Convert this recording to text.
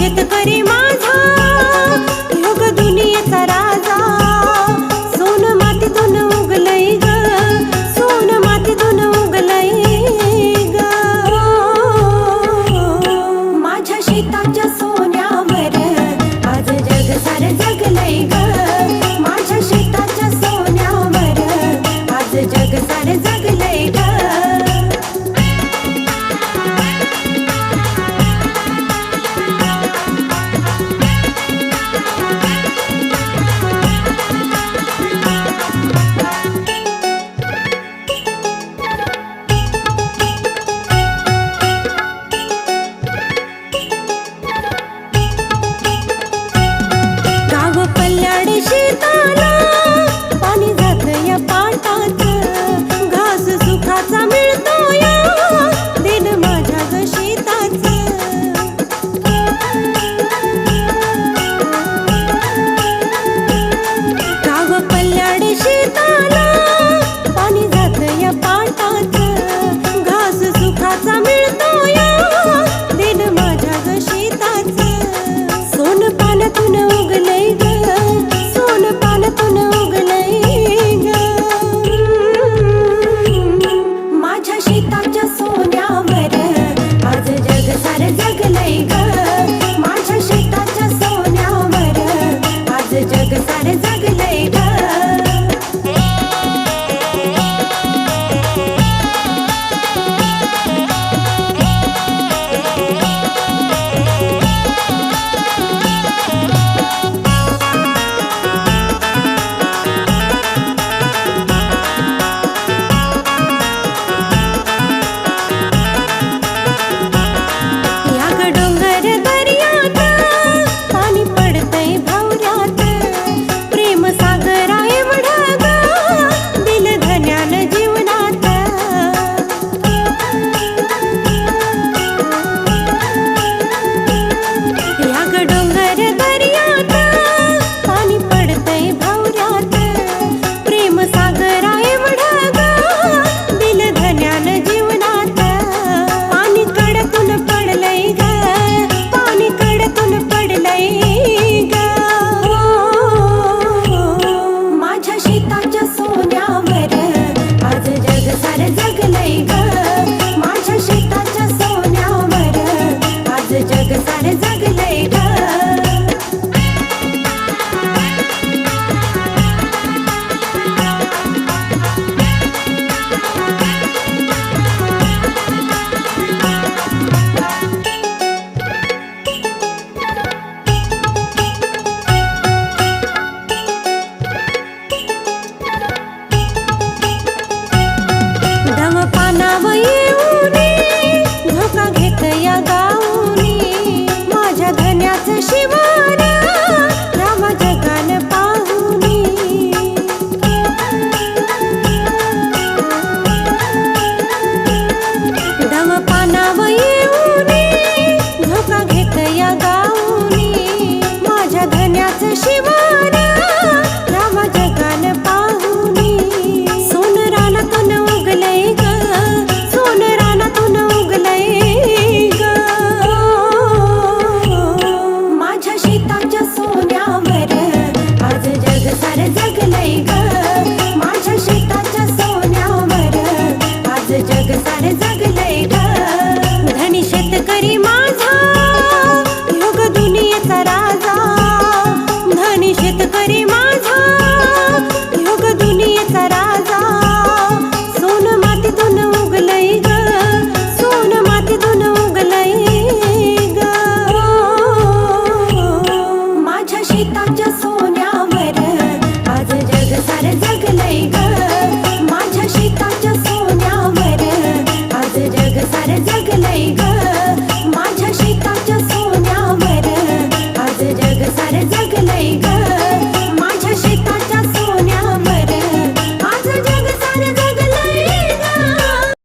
शेतकरी माझा योग दुनियेचा राजा, सोन मातीतून उगलय ग, सोन मातीतून उगलय ग। माझ्या शेताच्या सोन्यावर आज जग सार जगलय ग, माझ्या शेताच्या सोन्यावर आज जग सार जगलय ग। शेताला पाणी जात या पाटात, घास सुखाचा मिळतो या दिन माझ्या ग शेताचा। गाव पल्ल्याड शेताला पाणी जात या पाटात, घास सुखाचा मिळतो या दिन माझ्या ग शेताचा। सोन पाण्यातून उगलय ग, सोन पाण्यातून उगलय ग। माझ्या शेताच्या सोन्यावर आज जग सार जगलय ग, माझ्या शेताच्या सोन्यावर आज जग सार जगलय ग। धनी शेतकरी माझा योग दुनियेचा राजा, धनी शेतकरी माझा योग दुनियेचा राजा। सोन मातीतून उगलय ग, सोन मातीतून उगलय ग। माझ्या शेताच्या सोन्यावर आज जग सार जगलय ग, माझ्या शेताच्या सोन्यावर आज जग सार जगलय ग, माझ्या शेताच्या सोन्यावर आज जग सार जगलय ग।